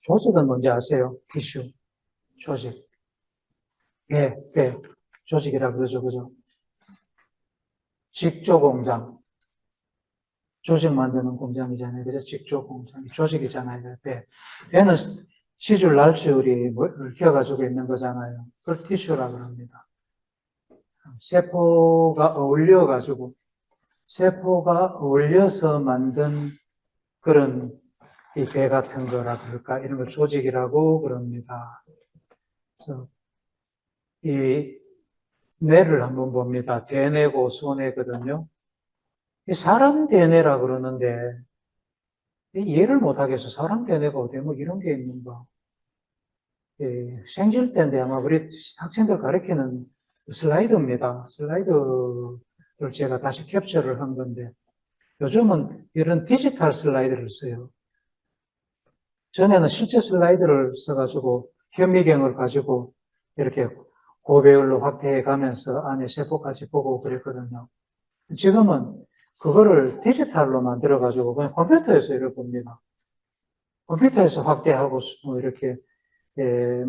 조직은 뭔지 아세요? 티슈, 조직. 배, 조직이라 그러죠, 그죠? 직조공장. 조직 만드는 공장이잖아요. 그죠? 직조공장. 조직이잖아요, 배. 배는 시줄 날줄이 얽혀가지고 있는 거잖아요. 그걸 티슈라고 합니다. 세포가 어울려서 만든 그런 이 배 같은 거라 그럴까? 이런 걸 조직이라고 그럽니다. 그래서 이 뇌를 한번 봅니다. 대뇌고 소뇌거든요. 이 사람 대뇌라 그러는데 이해를 못하겠어. 사람 대뇌가 어디 뭐 이런 게 있는가? 예, 생질 때인데 아마 우리 학생들 가르치는 슬라이드입니다. 슬라이드를 제가 다시 캡처를 한 건데 요즘은 이런 디지털 슬라이드를 써요. 전에는 실제 슬라이드를 써가지고 현미경을 가지고 이렇게 고배율로 확대해 가면서 안에 세포까지 보고 그랬거든요. 지금은 그거를 디지털로 만들어가지고 그냥 컴퓨터에서 이렇게 봅니다. 컴퓨터에서 확대하고 뭐 이렇게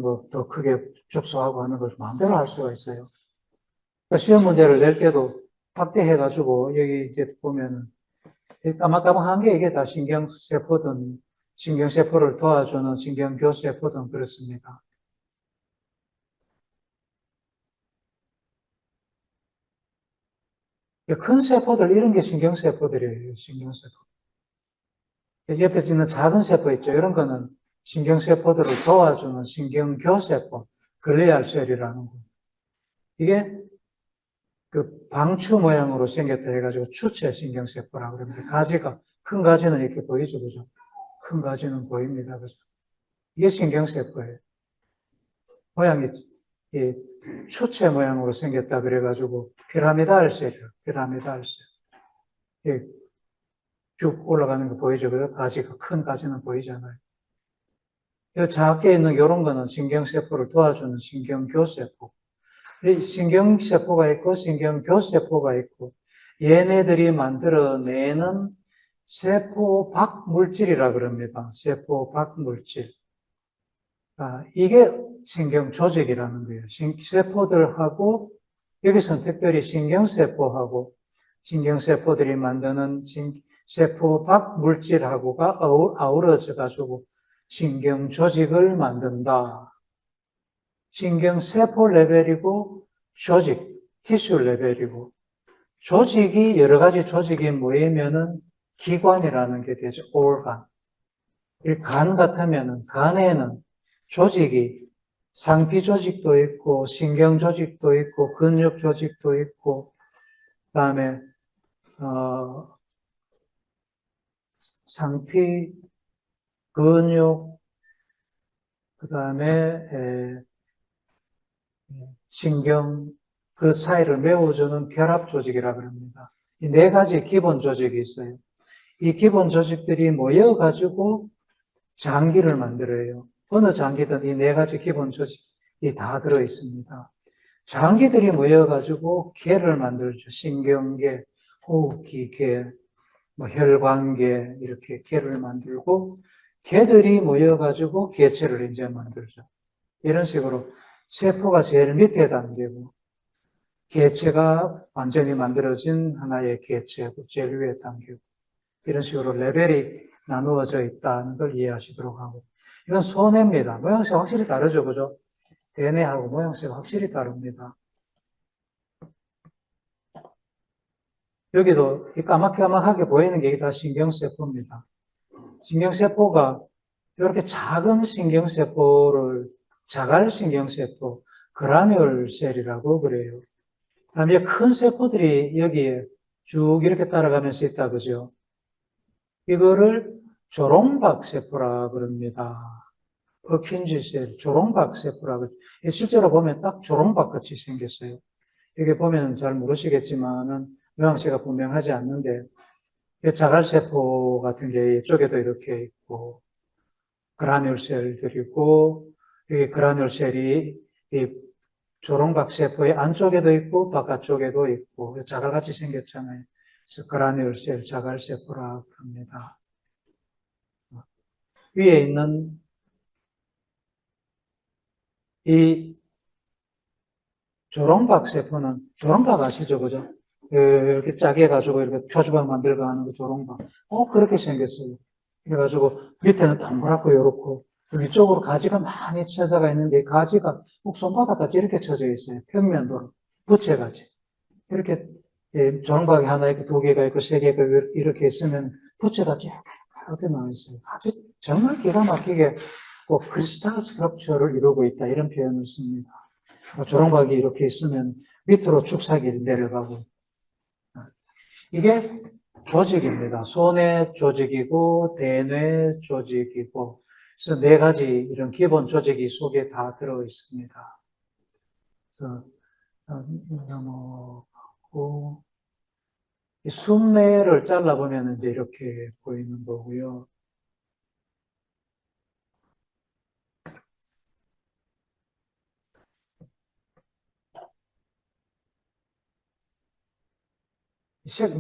뭐 더 크게 축소하고 하는 걸 마음대로 할 수가 있어요. 그러니까 시험 문제를 낼 때도 확대해가지고 여기 이제 보면은 까마까마한 게 이게 다 신경세포든 신경세포를 도와주는 신경교세포든 그렇습니다. 큰 세포들 이런 게 신경세포들이에요. 신경세포. 옆에 있는 작은 세포 있죠. 이런 거는 신경세포들을 도와주는 신경교세포, 글리알셀이라는 거. 이게 그 방추 모양으로 생겼다 해가지고 추체 신경세포라고 그럽니다. 가지가, 큰 가지는 이렇게 보이죠. 그죠? 큰 가지는 보입니다. 그죠? 이게 신경세포예요. 모양이 이 추체 모양으로 생겼다 그래가지고 피라미달 셀이에요. 피라미달 셀. 쭉 올라가는 거 보이죠? 그죠? 가지가, 큰 가지는 보이잖아요. 작게 있는 이런 거는 신경세포를 도와주는 신경교세포. 신경세포가 있고 신경교세포가 있고 얘네들이 만들어내는 세포 밖물질이라 그럽니다. 세포 밖물질. 이게 신경조직이라는 거예요. 세포들하고 여기서는 특별히 신경세포하고 신경세포들이 만드는 세포 밖물질하고가 아우러져 가지고 신경조직을 만든다. 신경세포 레벨이고 조직, 티슈 레벨이고 조직이 여러 가지 조직이 모이면은 기관이라는 게 되죠. organ. 간 같으면은 간에는 조직이 상피 조직도 있고 신경 조직도 있고 근육 조직도 있고 그다음에 상피 근육 그다음에 신경 그 사이를 메워주는 결합 조직이라 그럽니다. 이 네 가지 기본 조직이 있어요. 이 기본 조직들이 모여가지고 장기를 만들어요. 어느 장기든 이 네 가지 기본 조직이 다 들어 있습니다. 장기들이 모여가지고 개를 만들죠. 신경계, 호흡기계, 뭐 혈관계 이렇게 개를 만들고 개들이 모여가지고 개체를 이제 만들죠. 이런 식으로 세포가 제일 밑에 단계고 개체가 완전히 만들어진 하나의 개체고 제일 위에 단계고 이런 식으로 레벨이 나누어져 있다는 걸 이해하시도록 하고 이건 소뇌입니다. 모양새가 확실히 다르죠. 그죠? 대뇌하고 모양새가 확실히 다릅니다. 여기도 까맣까맣하게 보이는 게 다 신경세포입니다. 신경세포가 이렇게 작은 신경세포를 자갈신경세포, 그라뉴얼셀이라고 그래요. 다음에 큰 세포들이 여기에 쭉 이렇게 따라가면서 있다, 그죠? 이거를 조롱박세포라 그럽니다. 퍼킨지셀, 조롱박세포라 그러죠. 실제로 보면 딱 조롱박같이 생겼어요. 여기 보면 잘 모르시겠지만은 모양새가 분명하지 않는데 자갈세포 같은 게 이쪽에도 이렇게 있고 그라뉴셀들이고 이 그라뉴셀이 이 조롱박세포의 안쪽에도 있고 바깥쪽에도 있고 자갈같이 생겼잖아요. 그래서 그라뉴셀, 자갈세포라 합니다. 위에 있는 이 조롱박 세포는, 조롱박 아시죠? 그죠? 이렇게 짜게 해가지고 이렇게 표주박 만들고 하는 그 조롱박. 그렇게 생겼어요. 그래가지고 밑에는 동그랗고 요렇고 위쪽으로 가지가 많이 쳐져가 있는데 가지가 꼭 손바닥까지 이렇게 쳐져 있어요. 평면도로. 부채가지. 이렇게 조롱박이 하나 있고 두 개가 있고 세 개가 이렇게 있으면 부채가지 이렇게 나와 있어요. 아주 정말 기가 막히게 꼭 크리스탈 스트럭처를 이루고 있다 이런 표현을 씁니다. 조롱박이 이렇게 있으면 밑으로 축삭이 내려가고 이게 조직입니다. 손의 조직이고 대뇌 조직이고 그래서 네 가지 이런 기본 조직이 속에 다 들어 있습니다. 그래서 넘어가고 이 순뇌를 잘라보면 이제 이렇게 보이는 거고요.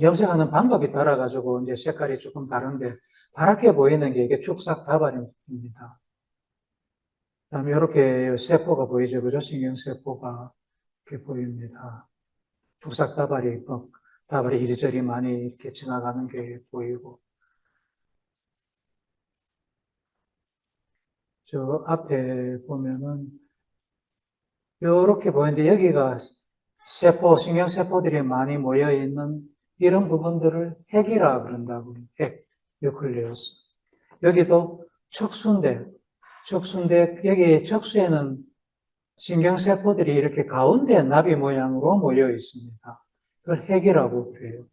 염색하는 방법이 달라가지고 이제 색깔이 조금 다른데 파랗게 보이는 게 이게 축삭 다발입니다. 그다음에 이렇게 세포가 보이죠, 그죠? 신경세포가 이렇게 보입니다. 축삭 다발이 이리저리 많이 이렇게 지나가는 게 보이고 저 앞에 보면은 이렇게 보이는데 여기가 신경세포들이 많이 모여있는 이런 부분들을 핵이라 그런다고. 핵, 뉴클리어스. 여기도 척수인데, 여기 척수에는 신경세포들이 이렇게 가운데 나비 모양으로 모여 있습니다. 그걸 핵이라고 그래요.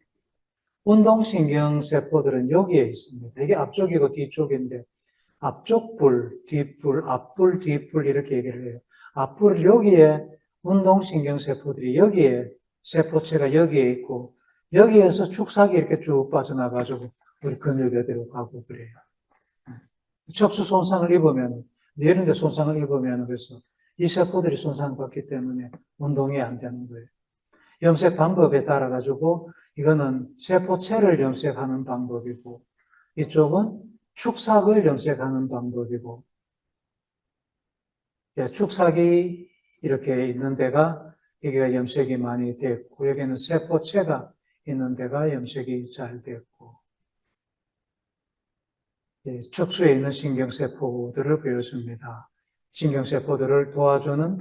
운동신경세포들은 여기에 있습니다. 이게 앞쪽이고 뒤쪽인데, 앞쪽 불, 뒷불, 앞불, 뒷불 이렇게 얘기를 해요. 앞불 여기에 운동신경세포들이 여기에 세포체가 여기에 있고 여기에서 축삭이 이렇게 쭉 빠져나가지고 우리 근육에대로 가고 그래요. 척수 손상을 입으면 이런 데 손상을 입으면 그래서 이 세포들이 손상받기 때문에 운동이 안 되는 거예요. 염색 방법에 따라 가지고 이거는 세포체를 염색하는 방법이고 이쪽은 축삭을 염색하는 방법이고 축삭이 이렇게 있는 데가 여기가 염색이 많이 됐고 여기는 세포체가 있는 데가 염색이 잘 됐고 척수에 있는 신경세포들을 보여줍니다. 신경세포들을 도와주는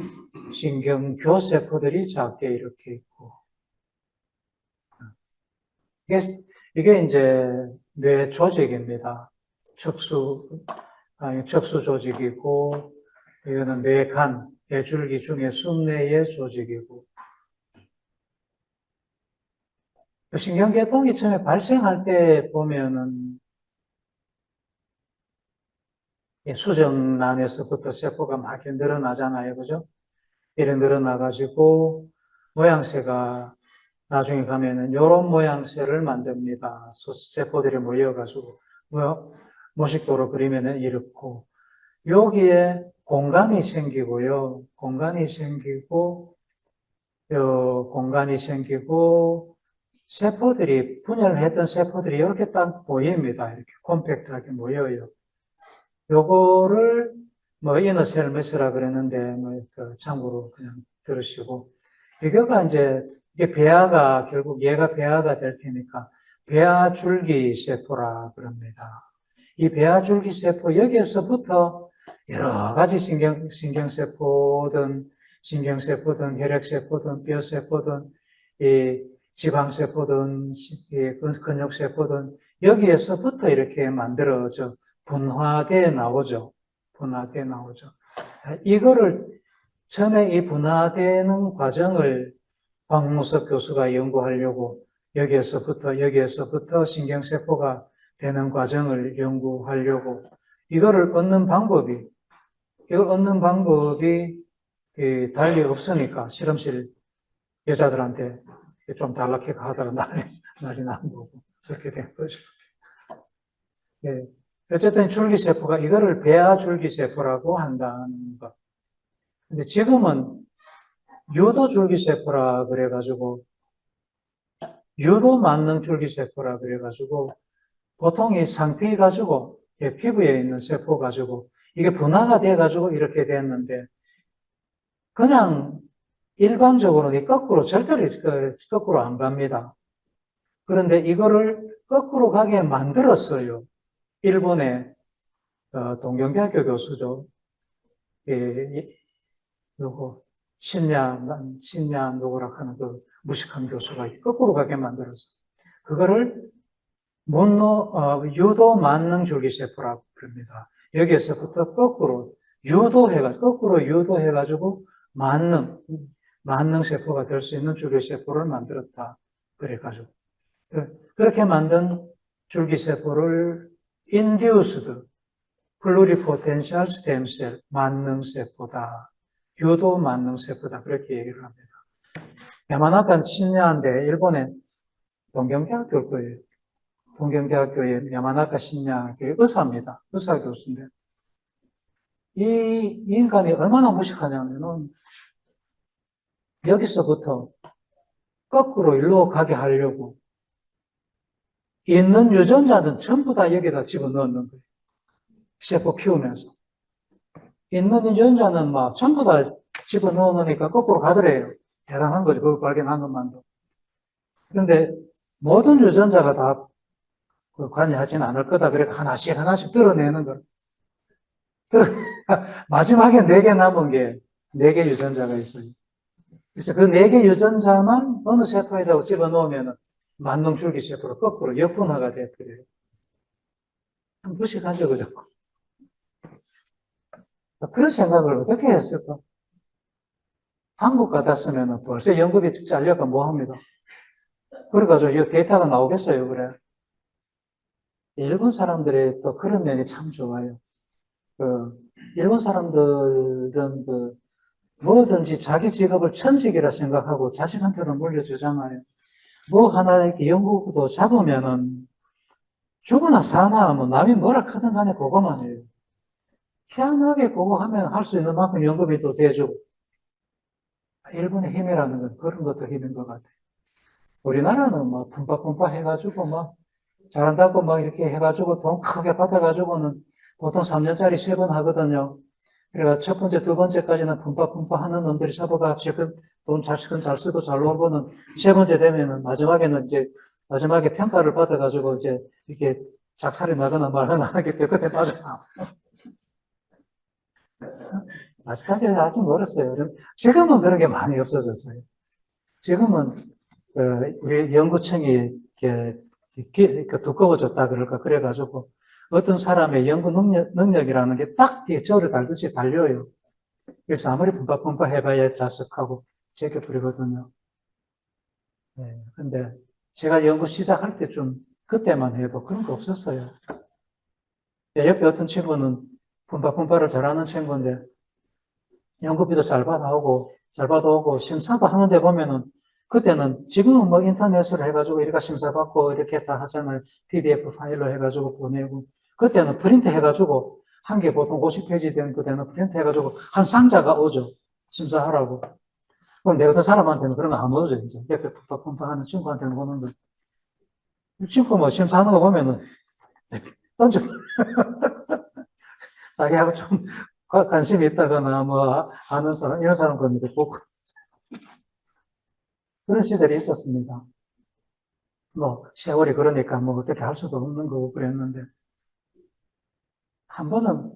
신경교세포들이 작게 이렇게 있고 이게 이제 뇌 조직입니다. 척수 조직이고 이거는 뇌간, 뇌줄기 중에 순뇌의 조직이고 신경계통이 처음에 발생할 때 보면은 수정란에서부터 세포가 막 늘어나잖아요. 그죠? 이래 늘어나가지고 모양새가 나중에 가면은 이런 모양새를 만듭니다. 세포들이 모여가지고 모식도로 그리면은 이렇고 여기에 공간이 생기고요. 공간이 생기고 세포들이 분열했던 세포들이 이렇게 딱 보입니다. 이렇게 콤팩트하게 모여요. 요거를 이너셀 매스라 그랬는데 참고로 그냥 들으시고 이거가 이제 이게 배아가 결국 얘가 배아가 될 테니까 배아줄기 세포라 그럽니다. 이 배아줄기 세포 여기에서부터 여러 가지 신경세포든 혈액세포든 뼈세포든 이 지방세포든 근육세포든 여기에서부터 이렇게 만들어져 분화돼 나오죠. 이거를 처음에 이 분화되는 과정을 박무석 교수가 연구하려고 여기에서부터 신경세포가 되는 과정을 연구하려고 이걸 얻는 방법이 달리 없으니까 실험실 여자들한테 좀 달라케 하다가 난리 난 거고 그렇게 된 거죠. 예. 어쨌든 줄기세포가 이거를 배아줄기세포라고 한다는 것. 근데 지금은 유도줄기세포라 그래가지고 유도 만능 줄기세포라 그래가지고 보통 이 상피 가지고 피부에 있는 세포 가지고 이게 분화가 돼가지고 이렇게 됐는데 그냥 일반적으로 거꾸로 절대로 거꾸로 안 갑니다. 그런데 이거를 거꾸로 가게 만들었어요. 일본의 동경대학교 교수죠. 요거 신야 누구라 하는 그 무식한 교수가 거꾸로 가게 만들었어. 그거를 유도 만능 줄기세포라고 그럽니다. 여기에서부터 거꾸로 거꾸로 유도해가지고 만능 세포가 될 수 있는 줄기세포를 만들었다. 그래가지고 그렇게 만든 줄기세포를 induced pluripotent stem cell 만능세포다. 유도 만능세포다. 그렇게 얘기를 합니다. 야마나카 신야인데 일본의 동경대학교일 거예요. 동경대학교의 야마나카 신야 의사입니다. 의사 교수인데 이 인간이 얼마나 무식하냐면은 여기서부터 거꾸로 일로 가게 하려고 있는 유전자는 전부 다 여기다 집어넣는 거예요. 세포 키우면서. 있는 유전자는 막 전부 다 집어넣으니까 거꾸로 가더래요. 대단한 거죠. 그걸 발견한 것만도. 그런데 모든 유전자가 다 관여하지는 않을 거다. 그래 하나씩 하나씩 드러내는 거. 마지막에 4개 남은 게 4개 유전자가 있어요. 그래서 그 4개 유전자만 어느 세포에다가 집어넣으면 만능 줄기세포로 거꾸로 역분화가 돼버려요. 무식하죠, 그죠? 그런 생각을 어떻게 했을까? 한국 같았으면 벌써 연급이 잘려가 뭐 합니다. 그래가지고 이 데이터가 나오겠어요, 그래. 일본 사람들의 또 그런 면이 참 좋아요. 일본 사람들은 뭐든지 자기 직업을 천직이라 생각하고 자식한테는 물려주잖아요. 뭐 하나 이렇게 연구도 잡으면은 죽으나 사나 뭐 남이 뭐라 하든 간에 그거만 해요. 희한하게 그거 하면 할 수 있는 만큼 연금이 또 돼주고. 일본의 힘이라는 건 그런 것도 힘인 것 같아요. 우리나라는 뭐 뿜빠뿜빠 해가지고 막 잘한다고 막 이렇게 해가지고 돈 크게 받아가지고는 보통 3년짜리 3번 하거든요. 그래가 첫 번째, 두 번째까지는 뿜빠뿜빠 하는 놈들이 잡아가지고 돈 잘 쓰고 잘 놀고는 세 번째 되면은 마지막에는 이제 마지막에 평가를 받아가지고 이제 이렇게 작살이 나거나 말거나 하게 될 끝에 빠져나와. 아직까지는 아주 멀었어요. 지금은 그런 게 많이 없어졌어요. 지금은 우리 연구청이 이렇게 두꺼워졌다 그럴까 그래가지고 어떤 사람의 연구 능력이라는 게 딱 저를 달듯이 달려요. 그래서 아무리 뿜빠뿜빠 해봐야 자석하고 제껴버리거든요. 네, 근데 제가 연구 시작할 때좀 그때만 해도 그런 거 없었어요. 옆에 어떤 친구는 뿜빠뿜빠를 잘하는 친구인데 연구비도 잘 받아오고 심사도 하는데 보면은 그때는 지금은 뭐 인터넷으로 해가지고 이렇게 심사받고 이렇게 다 하잖아요. PDF 파일로 해가지고 보내고 그때는 프린트 해가지고 한 개 보통 50페이지 되는 그때는 프린트 해가지고 한 상자가 오죠. 심사하라고. 그럼 내 같은 사람한테는 그런 거 안 오죠. 이제 옆에 푸파푸파 하는 친구한테는 오는 거. 친구 뭐 심사하는 거 보면은 던져. 자기하고 좀 관심이 있다거나 뭐 아는 사람 이런 사람 겁니다. 보고 그런 시절이 있었습니다. 뭐 세월이 그러니까 뭐 어떻게 할 수도 없는 거고 그랬는데 한 번은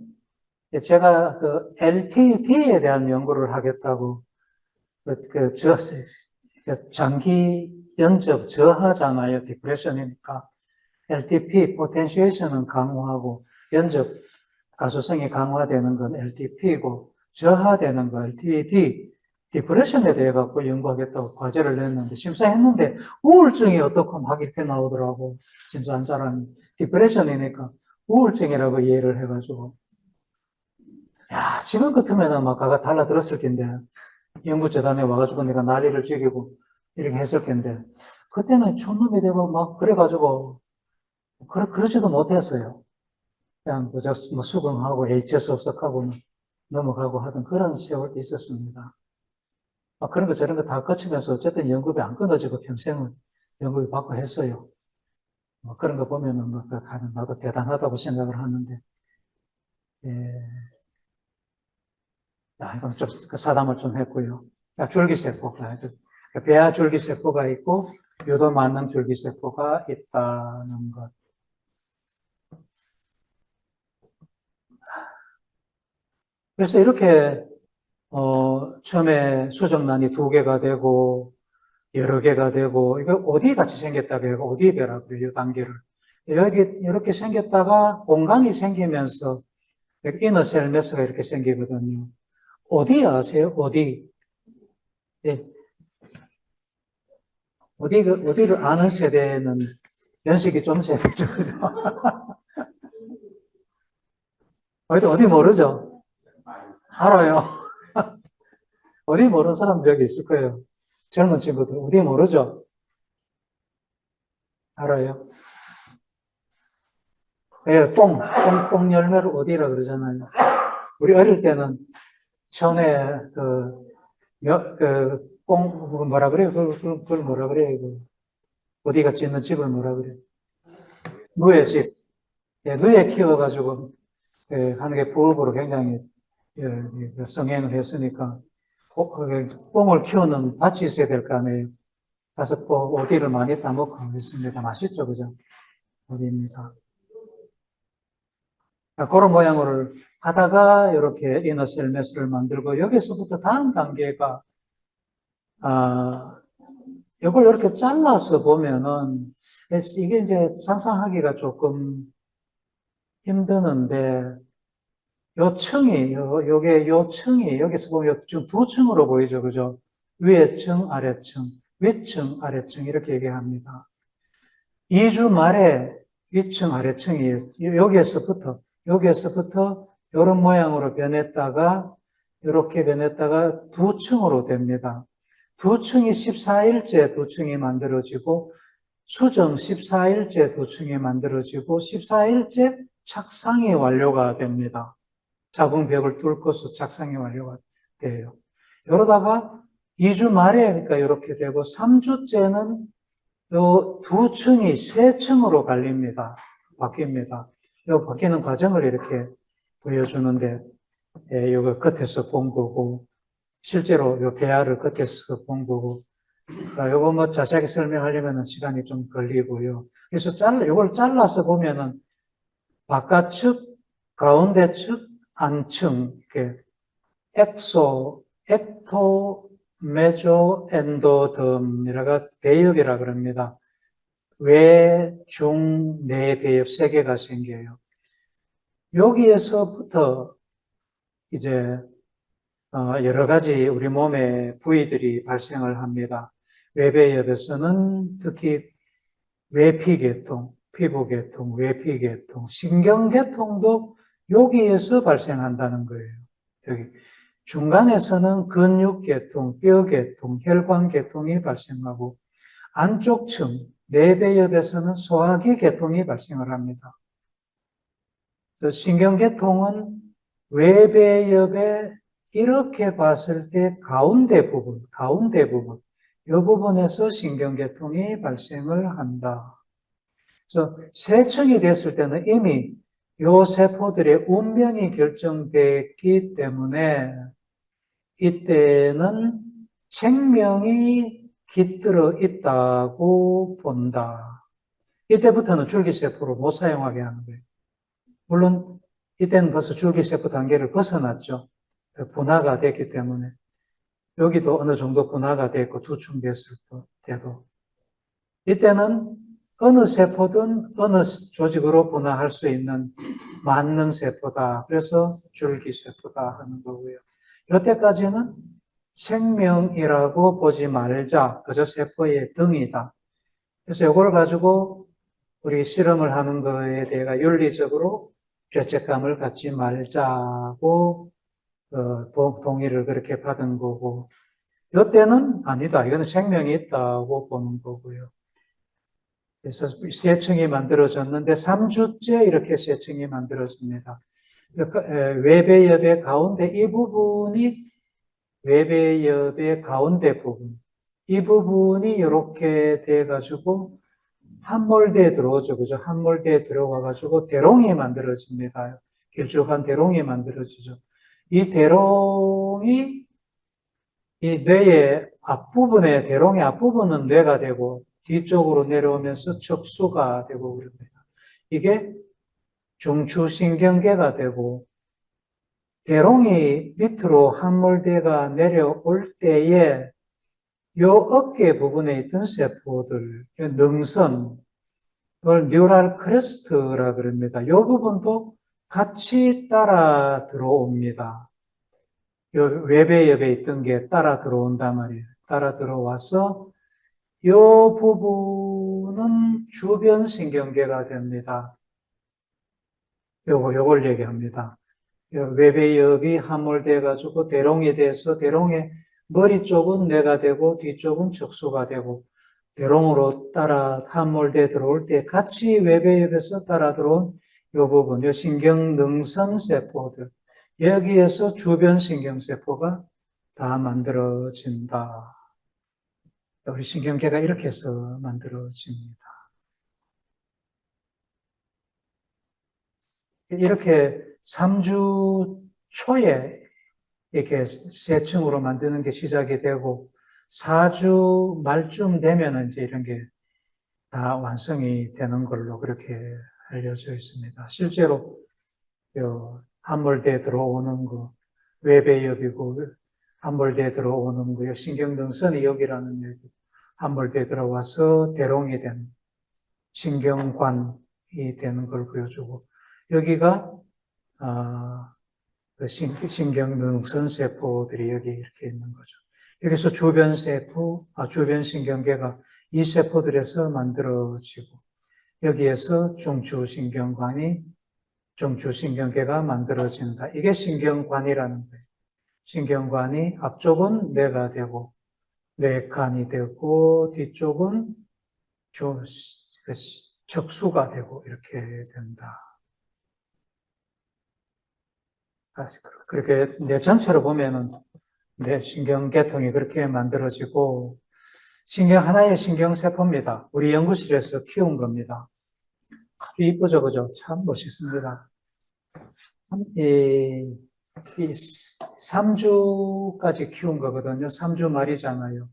제가 그 LTD에 대한 연구를 하겠다고 장기 연적 저하잖아요. 디프레션이니까 LTP 포텐시에이션은 강화하고 연적 가소성이 강화되는 건 LTP고 저하되는 거 LTD 디프레션에 대해 갖고 연구하겠다고 과제를 냈는데 심사했는데 우울증이 어떻고 막 이렇게 나오더라고. 심사한 사람이 디프레션이니까 우울증이라고 이해를 해가지고 야 지금 같으면 막 가가 달라들었을 텐데 연구재단에 와가지고 내가 난리를 죽이고 이렇게 했을 텐데 그때는 촌놈이 되고 막 그래가지고 그러지도 못했어요. 그냥 그저 뭐 수긍하고 HS 없석하고 넘어가고 하던 그런 세월도 있었습니다. 그런 거 저런 거 다 거치면서 어쨌든 연구비 안 끊어지고 평생을 연구비 받고 했어요. 그런 거 보면은 나도 대단하다고 생각을 하는데, 예. 이건 좀 사담을 좀 했고요. 줄기세포가, 배아 줄기세포가 있고, 유도만능 줄기세포가 있다는 것. 그래서 이렇게, 처음에 수정란이 2개가 되고, 여러 개가 되고, 이거 어디 같이 생겼다고 해요? 어디 배라고 그래요? 이 단계를. 여기 이렇게 생겼다가 공간이 생기면서, 이너 셀메스가 이렇게 생기거든요. 어디 아세요? 어디? 예. 어디를 아는 세대는 연식이 좀 세대죠. 그죠? 어디 모르죠? 알아요. 어디 모르는 사람 여기 있을 거예요. 젊은 친구들. 어디 모르죠? 알아요. 예, 뽕 열매를 어디라 그러잖아요. 우리 어릴 때는 처음에 뭐라 그래요? 그걸 뭐라 그래요? 어디 같이 있는 집을 뭐라 그래요? 누에 집. 예, 누에 키워가지고, 예, 하는 게 부업으로 굉장히, 예, 성행을 했으니까, 뽕을 키우는 밭이 있어야 될 거 아니에요. 가서 어디를 많이 따먹고 있습니다. 맛있죠, 그죠? 어디입니다. 그런 모양을 하다가 이렇게 이너셀 매스를 만들고 여기서부터 다음 단계가 이걸 이렇게 잘라서 보면은 이게 이제 상상하기가 조금 힘드는데 요 층이 여기서 보면 지금 2층으로 보이죠, 그죠? 위에 층, 아래 층, 위층, 아래층 이렇게 얘기합니다. 2주 말에 위층, 아래층이 여기에서부터 이런 모양으로 변했다가 이렇게 변했다가 2층으로 됩니다. 2층이 14일째 2층이 만들어지고 수정 14일째 2층이 만들어지고 14일째 착상이 완료가 됩니다. 작은 벽을 뚫고서 착상이 완료가 돼요. 이러다가 2주 말에 그러니까 이렇게 되고 3주째는 요 2층이 3층으로 갈립니다. 바뀝니다. 요 바뀌는 과정을 이렇게 보여주는데, 예, 요거 끝에서 본 거고, 실제로 요 배아를 끝에서 본 거고, 요거 뭐 자세하게 설명하려면 시간이 좀 걸리고요. 그래서 요걸 잘라서 보면은 바깥측, 가운데 측, 안층, 이렇게 액토, 메조, 엔도덤이라가 배엽이라 그럽니다. 외, 중, 내 배엽 3개가 생겨요. 여기에서부터 이제 여러 가지 우리 몸의 부위들이 발생을 합니다. 외배엽에서는 특히 외피계통, 피부계통, 외피계통, 신경계통도 여기에서 발생한다는 거예요. 여기 중간에서는 근육계통, 뼈계통, 혈관계통이 발생하고 안쪽 층, 내배엽에서는 소화기 계통이 발생을 합니다. 신경계통은 외배엽에 이렇게 봤을 때 가운데 부분, 이 부분에서 신경계통이 발생을 한다. 그래서 세층이 됐을 때는 이미 이 세포들의 운명이 결정됐기 때문에 이때는 생명이 깃들어 있다고 본다. 이때부터는 줄기세포를 못 사용하게 하는 거예요. 물론 이때는 벌써 줄기세포 단계를 벗어났죠. 분화가 됐기 때문에. 여기도 어느 정도 분화가 됐고 두충됐을 때도. 이때는 어느 세포든 어느 조직으로 분화할 수 있는 만능세포다. 그래서 줄기세포다 하는 거고요. 이때까지는 생명이라고 보지 말자. 그저 세포의 등이다. 그래서 이걸 가지고 우리 실험을 하는 거에 대해 윤리적으로 죄책감을 갖지 말자고 동의를 그렇게 받은 거고, 이때는 아니다. 이거는 생명이 있다고 보는 거고요. 그래서 세층이 만들어졌는데 3주째 이렇게 세층이 만들어집니다. 외배엽의 가운데 이 부분이 외배엽의 가운데 부분, 이 부분이 이렇게 돼가지고 함몰대에 들어오죠. 그죠? 함몰대에 들어가가지고 대롱이 만들어집니다. 길쭉한 대롱이 만들어지죠. 이 대롱 대롱이 이 뇌의 앞부분에, 대롱의 앞부분은 뇌가 되고 뒤쪽으로 내려오면서 척수가 되고 그럽니다. 이게 중추신경계가 되고 대롱이 밑으로 함몰대가 내려올 때에 요 어깨 부분에 있던 세포들, 능선, 그걸 뉴럴 크레스트라 그럽니다. 요 부분도 같이 따라 들어옵니다. 요 외배엽에 있던 게 따라 들어온단 말이에요. 따라 들어와서 요 부분은 주변 신경계가 됩니다. 요걸 얘기합니다. 외배엽이 함몰돼가지고 대롱이 돼서 대롱의 머리 쪽은 뇌가 되고 뒤쪽은 척수가 되고 대롱으로 따라 함몰돼 들어올 때 같이 외배엽에서 따라 들어온 요 부분, 요 신경능선 세포들, 여기에서 주변 신경세포가 다 만들어진다. 우리 신경계가 이렇게 해서 만들어집니다. 이렇게 3주 초에 이렇게 세 층으로 만드는 게 시작이 되고 4주 말쯤 되면 이제 이런 게 다 완성이 되는 걸로 그렇게 알려져 있습니다. 실제로 함몰대 들어오는 거, 외배엽이고 함몰대 들어오는 거, 신경능선이 여기라는 얘기. 함몰대 들어와서 대롱이 된 신경관이 되는 걸 보여주고 여기가 신경능선 세포들이 여기 이렇게 있는 거죠. 여기서 주변 세포, 주변 신경계가 이 세포들에서 만들어지고 여기에서 중추신경계가 만들어진다. 이게 신경관이라는 거예요. 신경관이 앞쪽은 뇌가 되고 뇌간이 되고 뒤쪽은 척수가 되고 이렇게 된다. 그렇게 뇌 전체로 보면은 뇌 신경계통이 그렇게 만들어지고 하나의 신경세포입니다. 우리 연구실에서 키운 겁니다. 아주 이쁘죠, 그죠? 참 멋있습니다. 이 3주까지 키운 거거든요. 3주 말이잖아요.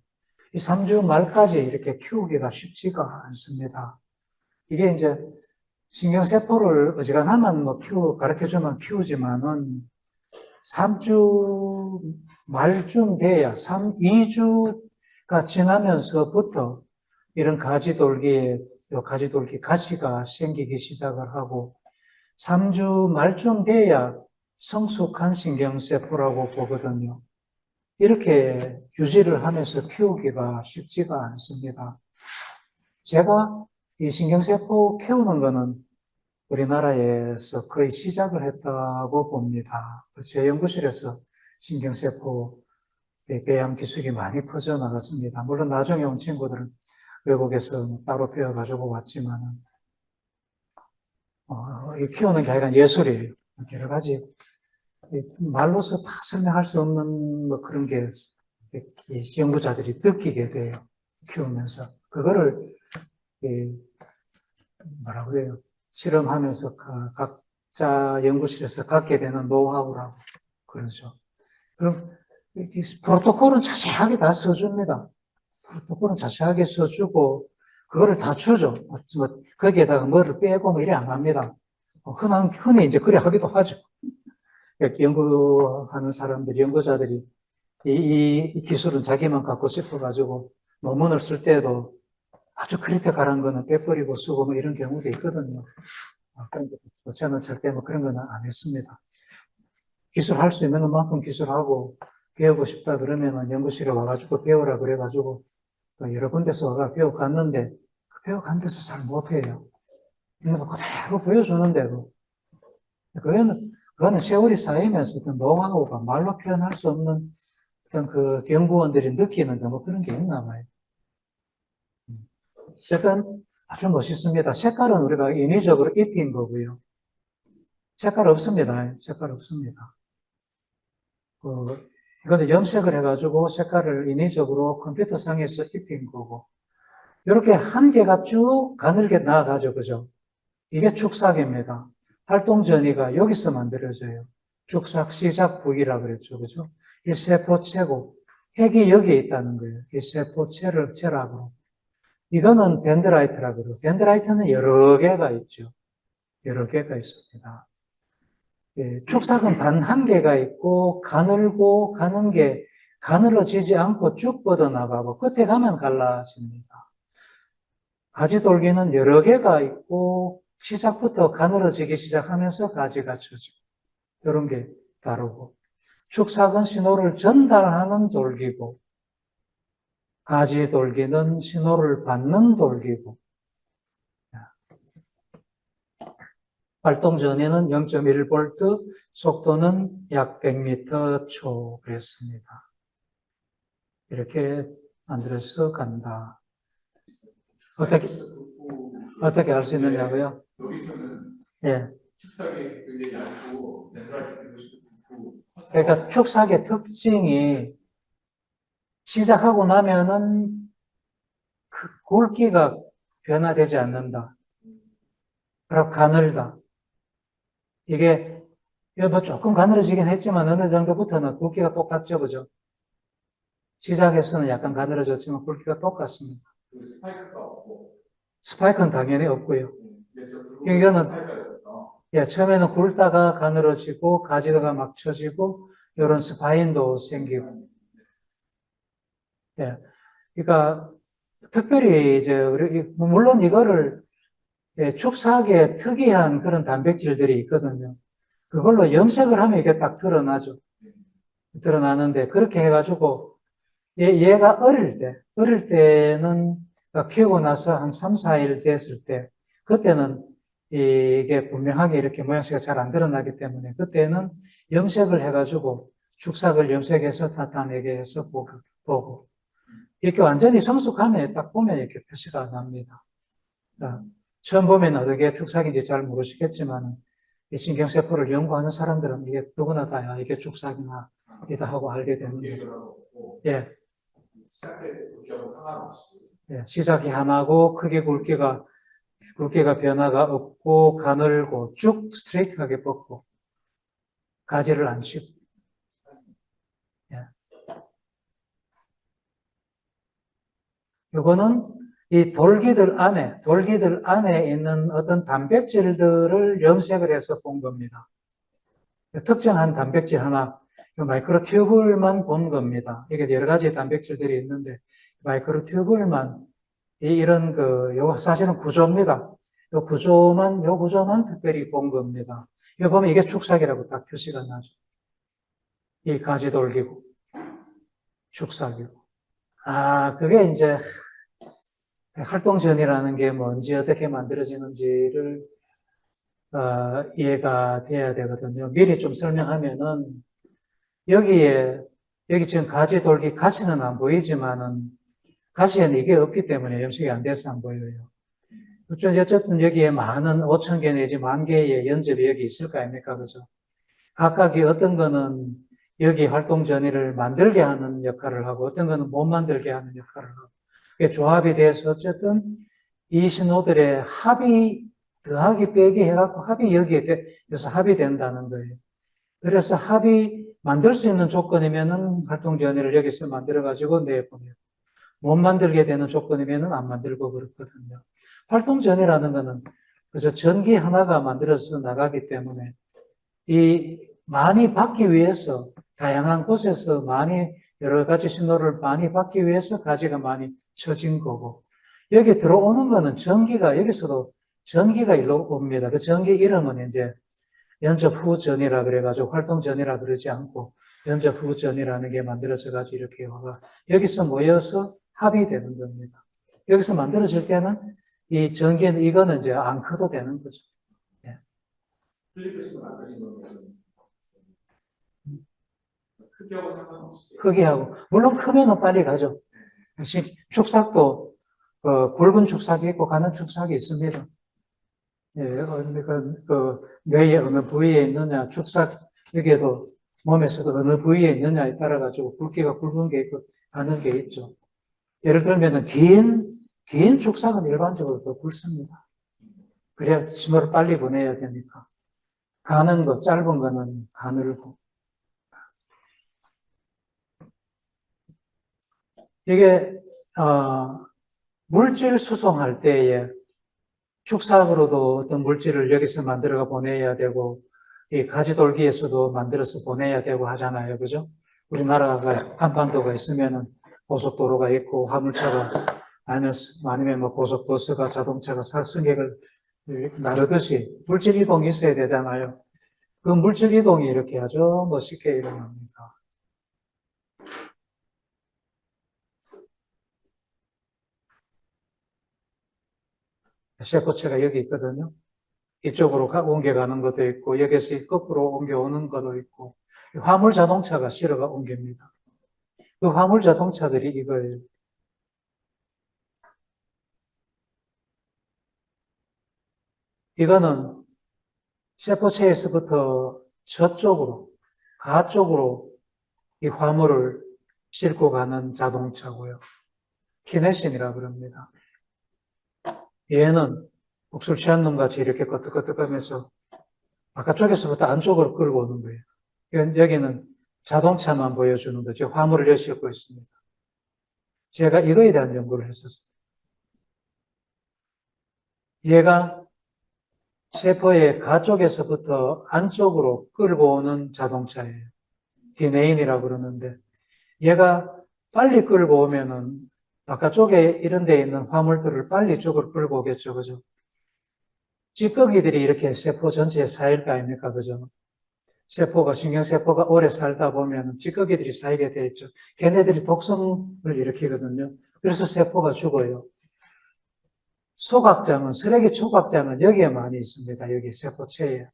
이 3주 말까지 이렇게 키우기가 쉽지가 않습니다. 이게 이제 신경세포를 어지간하면 가르쳐주면 키우지만은 3주 말쯤 돼야 2주가 지나면서부터 이런 가지돌기 가시가 생기기 시작을 하고 3주 말쯤 돼야 성숙한 신경세포라고 보거든요. 이렇게 유지를 하면서 키우기가 쉽지가 않습니다. 제가 이 신경세포 키우는 거는 우리나라에서 거의 시작을 했다고 봅니다. 제 연구실에서 신경세포 배양 기술이 많이 퍼져나갔습니다. 물론 나중에 온 친구들은 외국에서 따로 배워가지고 왔지만은, 키우는 게 아니라 예술이에요. 여러 가지, 말로서 다 설명할 수 없는 그런 게 연구자들이 느끼게 돼요. 키우면서. 그거를, 뭐라고 해요. 실험하면서 각자 연구실에서 갖게 되는 노하우라고 그러죠. 그럼 프로토콜은 자세하게 다 써줍니다. 프로토콜은 자세하게 써주고 그거를 다 주죠. 거기에다가 뭐를 빼고 이래 안 합니다. 흔히 이제 그래 하기도 하죠. 연구하는 사람들이, 연구자들이 이 기술은 자기만 갖고 싶어가지고 논문을 쓸 때도 아주 크리티컬한 거는 빼버리고 쓰고 이런 경우도 있거든요. 그런데 저는 절대 그런 거는 안 했습니다. 기술할 수 있는 것만큼 기술하고 배우고 싶다 그러면은 연구실에 와가지고 배우라 그래가지고 여러 군데서 와가 배워갔는데 그 배워간 데서 잘 못해요. 있는 거 그대로 보여주는데 그거는 세월이 쌓이면서 어떤 노하우가 말로 표현할 수 없는 어떤 그 연구원들이 느끼는 그런 게 있나 봐요. 색은 아주 멋있습니다. 색깔은 우리가 인위적으로 입힌 거고요. 색깔 없습니다. 색깔 없습니다. 이거는 염색을 해가지고 색깔을 인위적으로 컴퓨터상에서 입힌 거고, 이렇게 한 개가 쭉 가늘게 나와가지고, 그죠? 이게 축사계입니다. 활동 전이가 여기서 만들어져요. 축삭 시작 부위라 그랬죠. 그죠? 이 세포체고, 핵이 여기에 있다는 거예요. 이 세포체를 체라고. 이거는 덴드라이트라 그러고, 덴드라이트는 여러 개가 있죠. 여러 개가 있습니다. 예, 축삭은 단 한 개가 있고, 가늘고, 가는 게 가늘어지지 않고 쭉 뻗어나가고, 끝에 가면 갈라집니다. 가지돌기는 여러 개가 있고, 시작부터 가늘어지기 시작하면서 가지가 쳐지고, 이런 게 다르고, 축삭은 신호를 전달하는 돌기고, 가지돌기는 신호를 받는 돌기고, 활동 전에는 0.1V, 속도는 약 100m 초 그랬습니다. 이렇게 만들어서 간다. 어떻게 알 수 있느냐고요? 여기서는 예. 축삭이 굉장히 얇고 덴드라이트도 붓고 그러니까 축삭의 특징이 시작하고 나면은 그 굵기가 변화되지 않는다. 그리고 가늘다. 이게 뭐 조금 가늘어지긴 했지만 어느 정도부터는 굵기가 똑같죠, 그죠? 시작에서는 약간 가늘어졌지만 굵기가 똑같습니다. 스파이크가 없고 스파이크는 당연히 없고요. 이거는 예, 처음에는 굵다가 가늘어지고 가지가 막 쳐지고 이런 스파인도 생기고. 예, 그러니까 특별히 이제 물론 이거를 축삭에 특이한 그런 단백질들이 있거든요. 그걸로 염색을 하면 이게 딱 드러나죠. 드러나는데 그렇게 해가지고 얘가 어릴 때는 키우고 나서 한 3, 4일 됐을 때 그때는 이게 분명하게 이렇게 모양새가 잘 안 드러나기 때문에 그때는 염색을 해가지고 축삭을 염색해서 나타내게 해서 보고 이렇게 완전히 성숙하면 딱 보면 이렇게 표시가 납니다. 처음 보면 어떻게 축삭인지 잘 모르시겠지만 이 신경세포를 연구하는 사람들은 이게 누구나 다야 이게 축삭이나 이다 하고 알게 되는 거죠. 예. 예, 시작이 하나고 크기 굵기가 변화가 없고 가늘고 쭉 스트레이트하게 뻗고 가지를 안 치고. 예. 이거는 이 돌기들 안에 있는 어떤 단백질들을 염색을 해서 본 겁니다. 특정한 단백질 하나, 마이크로튜블만 본 겁니다. 이게 여러 가지 단백질들이 있는데, 마이크로튜블만, 이런 사실은 구조입니다. 요 구조만 특별히 본 겁니다. 이거 보면 이게 축삭이라고 딱 표시가 나죠. 이 가지돌기고, 축삭이고. 그게 이제, 활동전이라는 게 뭔지, 어떻게 만들어지는지를, 이해가 돼야 되거든요. 미리 좀 설명하면은, 여기 지금 가시는 안 보이지만은, 가시에는 이게 없기 때문에 염색이 안 돼서 안 보여요. 어쨌든 여기에 많은 5,000개 내지 10,000개의 연접이 여기 있을 거 아닙니까? 그죠? 각각이 어떤 거는 여기 활동 전이를 만들게 하는 역할을 하고, 어떤 거는 못 만들게 하는 역할을 하고, 그게 조합이 돼서 어쨌든 이 신호들의 합이, 더하기 빼기 해갖고 합이 여기에 돼서 합이 된다는 거예요. 그래서 합이 만들 수 있는 조건이면은 활동 전이를 여기서 만들어가지고 내보내요. 못 만들게 되는 조건이면은 안 만들고 그렇거든요. 활동 전이라는 거는 그래서 전기 하나가 만들어서 나가기 때문에 많이 받기 위해서 다양한 곳에서 여러 가지 신호를 많이 받기 위해서 가지가 많이 쳐진 거고 여기 들어오는 거는 여기서도 전기가 일로 옵니다. 그 전기 이름은 이제 연접 후전이라 그래가지고 활동 전이라 그러지 않고 연접 후전이라는 게 만들어져 가지고 이렇게 와가 여기서 모여서 합이 되는 겁니다. 여기서 만들어질 때는 이 전기는 이거는 이제 안 커도 되는 거죠. 예. 플리프식은 안 되신 거면 크기하고 상관없이 크기하고 물론 크면은 빨리 가죠. 축삭도 굵은 축삭이 있고 가는 축삭이 있습니다. 예, 뇌의 어느 부위에 있느냐, 축삭 여기에도 몸에서도 어느 부위에 있느냐에 따라 가지고 굵기가 굵은 게 있고 가는 게 있죠. 예를 들면은 긴 축삭은 일반적으로 더 굵습니다. 그래야 신호를 빨리 보내야 되니까. 가는 거, 짧은 거는 가늘고. 이게, 물질 수송할 때에 축삭으로도 어떤 물질을 여기서 만들어가 보내야 되고, 이 가지돌기에서도 만들어서 보내야 되고 하잖아요. 그죠? 우리나라가 한반도가 있으면은 고속도로가 있고, 화물차가, 아니면 뭐 고속버스가, 자동차가 승객을 나르듯이 물질 이동이 있어야 되잖아요. 그 물질 이동이 이렇게 아주 멋있게 일어납니다. 셰퍼체가 여기 있거든요. 이쪽으로 옮겨가는 것도 있고, 여기서 거꾸로 옮겨오는 것도 있고, 화물 자동차가 실어가 옮깁니다. 그 화물 자동차들이 이거예요. 이거는 셰퍼체에서부터 저쪽으로, 가 쪽으로 이 화물을 싣고 가는 자동차고요. 키네신이라 그럽니다. 얘는 옥술 취한 놈 같이 이렇게 끄덕끄덕하면서 바깥쪽에서부터 안쪽으로 끌고 오는 거예요. 여기는 자동차만 보여주는 거죠. 화물을 여싣고 있습니다. 제가 이거에 대한 연구를 했었어요. 얘가 셰퍼의 가쪽에서부터 안쪽으로 끌고 오는 자동차예요. 디네인이라고 그러는데, 얘가 빨리 끌고 오면은 바깥쪽에 이런 데 있는 화물들을 빨리 이쪽으로 끌고 오겠죠. 그죠? 찌꺼기들이 이렇게 세포 전체에 쌓일 거 아닙니까? 그죠? 신경세포가 오래 살다 보면 찌꺼기들이 쌓이게 돼 있죠. 걔네들이 독성을 일으키거든요. 그래서 세포가 죽어요. 쓰레기 소각장은 여기에 많이 있습니다. 여기 세포체에.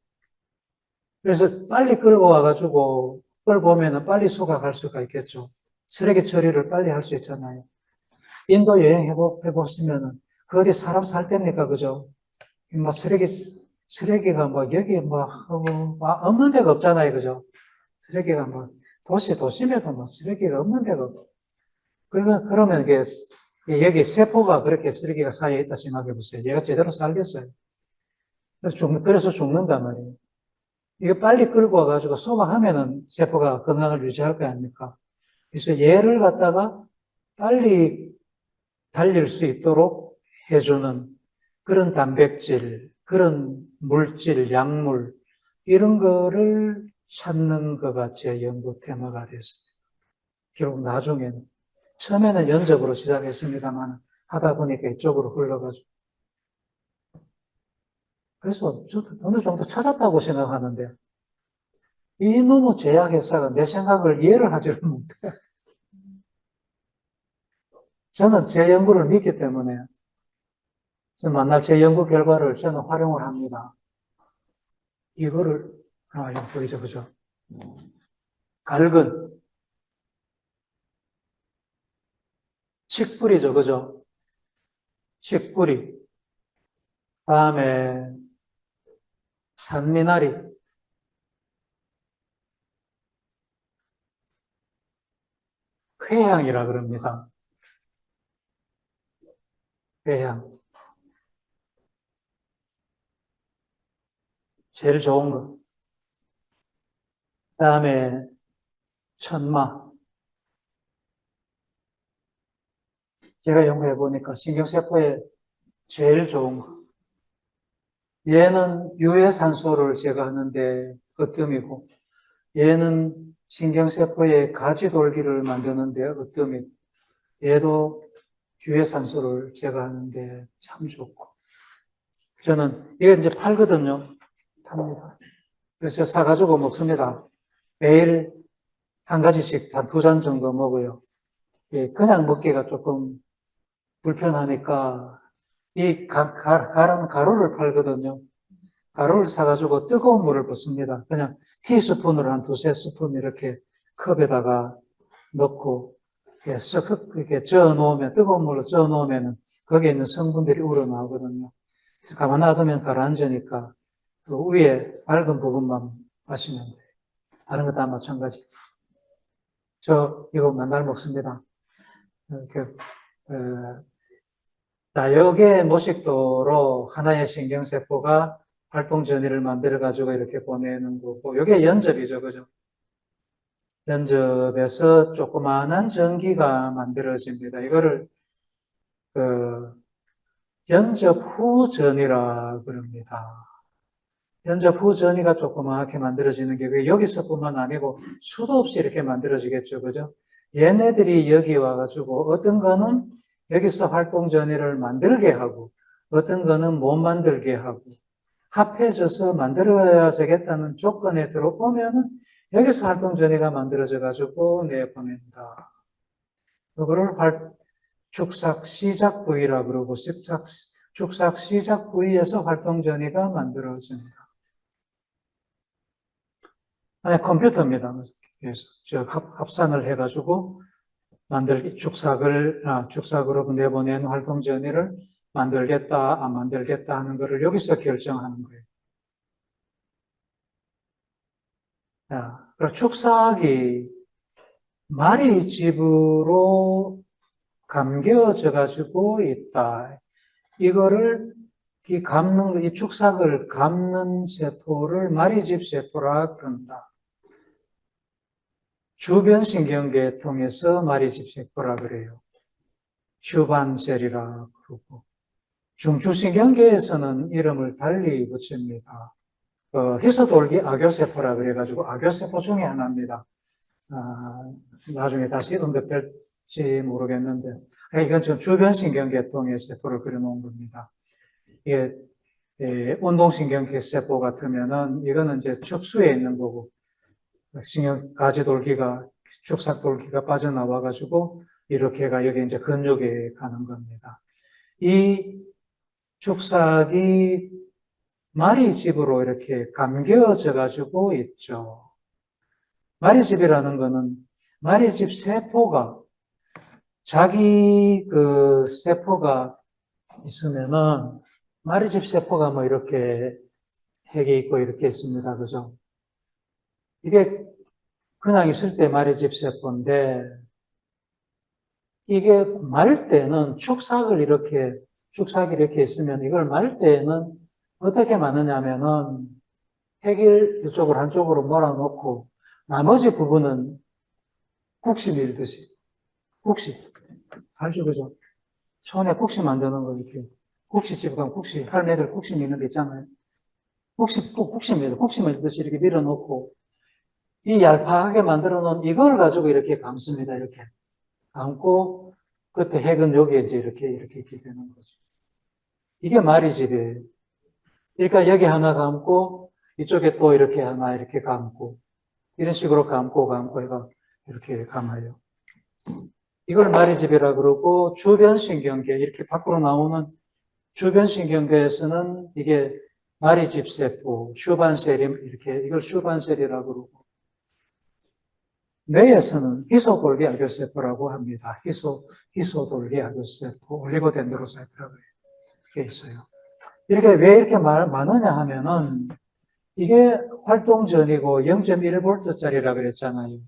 그래서 빨리 끌고 와가지고, 끌고 오면 빨리 소각할 수가 있겠죠. 쓰레기 처리를 빨리 할 수 있잖아요. 인도 여행 해보시면은, 그 어디 사람 살 때입니까? 그죠? 막 쓰레기가 막 여기 막 없는 데가 없잖아요. 그죠? 쓰레기가 막 도심에도 막 쓰레기가 없는 데가 없고. 그러면 이게 여기 세포가 그렇게 쓰레기가 쌓여 있다 생각해 보세요. 얘가 제대로 살겠어요. 그래서 죽는단 말이에요. 이거 빨리 끌고 와가지고 소화하면은 세포가 건강을 유지할 거 아닙니까? 그래서 얘를 갖다가 빨리 달릴 수 있도록 해주는 그런 단백질, 그런 물질, 약물, 이런 거를 찾는 거가 제 연구 테마가 됐습니다. 결국 나중에는, 처음에는 연적으로 시작했습니다만, 하다 보니까 이쪽으로 흘러가지고. 그래서 저도 어느 정도 찾았다고 생각하는데, 이놈의 제약회사가 내 생각을 이해를 하지를 못해. 저는 제 연구를 믿기 때문에, 만날 제 연구 결과를 저는 활용을 합니다. 이거를, 이거 보이죠, 그죠? 갈근, 칡뿌리죠, 그죠? 칡뿌리. 다음에 산미나리, 회향이라 그럽니다. 회향. 제일 좋은 거. 다음에 천마. 제가 연구해 보니까 신경세포에 제일 좋은 거. 얘는 유해산소를 제거하는데 으뜸이고, 얘는 신경세포의 가지돌기를 만드는데 으뜸이고, 얘도 유해산소를 제거하는데 참 좋고. 저는 이게 이제 팔거든요. 팝니다. 그래서 사가지고 먹습니다. 매일 한 가지씩 한 2잔 정도 먹어요. 예, 그냥 먹기가 조금 불편하니까 이 갈은 가루를 팔거든요. 가루를 사가지고 뜨거운 물을 붓습니다. 그냥 티스푼으로 한 2~3스푼 이렇게 컵에다가 넣고 이렇게 저어 놓으면, 뜨거운 물로 저어 놓으면 거기에 있는 성분들이 우러나오거든요. 그래서 가만 놔두면 가라앉으니까 그 위에 맑은 부분만 마시면 돼요. 다른 거 다 마찬가지. 저 이거 맨날 먹습니다. 이렇게 다역의 모식도로 하나의 신경세포가 활동 전이를 만들어 가지고 이렇게 보내는 거고, 이게 연접이죠, 그죠? 연접에서 조그마한 전기가 만들어집니다. 이거를 그 연접 후 전이라 그럽니다. 연접 후 전이가 조그맣게 만들어지는 게 그게 여기서뿐만 아니고 수도 없이 이렇게 만들어지겠죠, 그죠? 얘네들이 여기 와가지고 어떤 거는 여기서 활동 전이를 만들게 하고 어떤 거는 못 만들게 하고 합해져서 만들어야 되겠다는 조건에 들어오면은 여기서 활동 전이가 만들어져 가지고 내보낸다. 그거를 축삭 시작 부위라 그러고 축삭 시작 부위에서 활동 전이가 만들어집니다. 아니, 컴퓨터입니다. 그래서 합산을 해가지고 축삭으로 내보낸 활동 전이를 만들겠다, 안 만들겠다 하는 것을 여기서 결정하는 거예요. 자, 그리고 축삭이 마리집으로 감겨져 가지고 있다. 이거를 이 축삭을 감는 세포를 마리집 세포라 그런다. 주변신경계에 통해서 마리집 세포라 그래요. 슈반셀이라 그러고 중추신경계에서는 이름을 달리 붙입니다. 희소돌기 악교세포라 그래가지고 악교세포 중에 하나입니다. 나중에 다시 언급될지 모르겠는데 이건 지금 주변신경계통의 세포를 그려놓은 겁니다. 이게 운동신경계 세포 같으면은 이거는 이제 척수에 있는 거고 가지돌기가 축삭돌기가 빠져나와가지고 이렇게가 여기 이제 근육에 가는 겁니다. 이 축삭이 마리집으로 이렇게 감겨져 가지고 있죠. 마리집이라는 거는 마리집 세포가 자기 그 세포가 있으면은 마리집 세포가 뭐 이렇게 핵이 있고 이렇게 있습니다. 그죠? 이게 그냥 있을 때 마리집 세포인데 이게 말 때는 축삭이 이렇게 있으면 이걸 말 때는 어떻게 마느냐면은 핵을 이쪽으로 한쪽으로 몰아놓고 나머지 부분은 국시 밀듯이 국시 알죠, 그죠? 손에 국시 만드는 거 이렇게 국시집 가면 국시 할매들 국시 미는 데 있잖아요. 국시 밀듯이 이렇게 밀어놓고 이 얄팍하게 만들어 놓은 이걸 가지고 이렇게 감습니다. 이렇게 감고 끝에 핵은 여기에 이제 이렇게 있게 되는 거죠. 이게 마리집이에요. 그러니까 여기 하나 감고 이쪽에 또 이렇게 하나 이렇게 감고 이런 식으로 감고 해가 이렇게 감아요. 이걸 마리집이라 그러고 주변신경계 이렇게 밖으로 나오는 주변신경계에서는 이게 마리집 세포, 슈반셀이 이렇게 이걸 슈반셀이라 그러고 뇌에서는 희소돌기 악교세포라고 합니다. 희소돌기 악교세포, 올리고덴드로사이트라고 이렇게 있어요. 이렇게 왜 이렇게 많으냐 하면은 이게 활동 전이고 0.1V짜리라 그랬잖아요.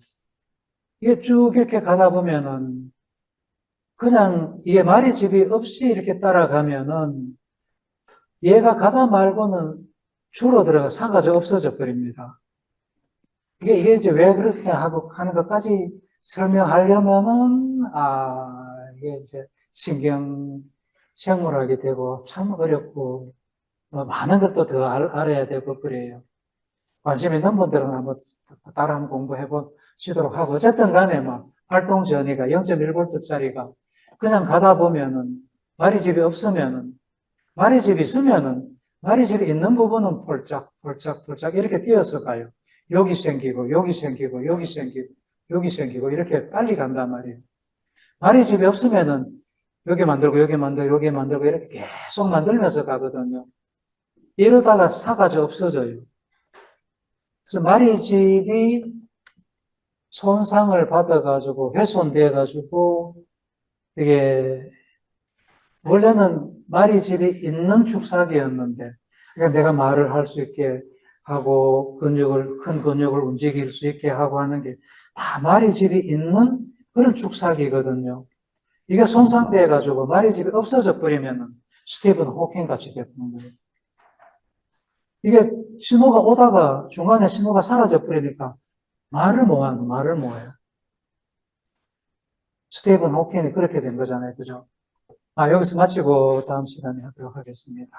이게 쭉 이렇게 가다 보면은 그냥 이게 마리집이 없이 이렇게 따라가면은 얘가 가다 말고는 줄어들어가 사가지고 없어져 버립니다. 이게 이제 왜 그렇게 하고 하는 것까지 설명하려면은, 이게 이제 생물학이 되고 참 어렵고, 뭐 많은 것도 더 알아야 되고 그래요. 관심 있는 분들은 한번 따라 한번 공부해 보시도록 하고, 어쨌든 간에 뭐, 활동 전이가 0.1V짜리가 그냥 가다 보면은, 마리집이 없으면은, 마리집이 있으면은, 마리집이 있는 부분은 폴짝 이렇게 뛰어서 가요. 여기 생기고, 여기 생기고, 여기 생기고, 여기 생기고, 이렇게 빨리 간단 말이에요. 마리집이 없으면은, 여기 만들고, 여기 만들고, 여기 만들고, 이렇게 계속 만들면서 가거든요. 이러다가 사가지고 없어져요. 그래서 마리집이 손상을 받아가지고, 훼손돼가지고, 이게, 원래는 마리집이 있는 축삭이었는데, 그러니까 내가 말을 할 수 있게 하고, 큰 근육을 움직일 수 있게 하고 하는 게 다 마리집이 있는 그런 축삭이거든요. 이게 손상돼가지고 마리집이 없어져 버리면은 스티븐 호킹 같이 되는 거예요. 이게 신호가 오다가 중간에 신호가 사라져 버리니까 말을 못해요. 스티븐 호킹이 그렇게 된 거잖아요. 그죠? 여기서 마치고 다음 시간에 하도록 하겠습니다.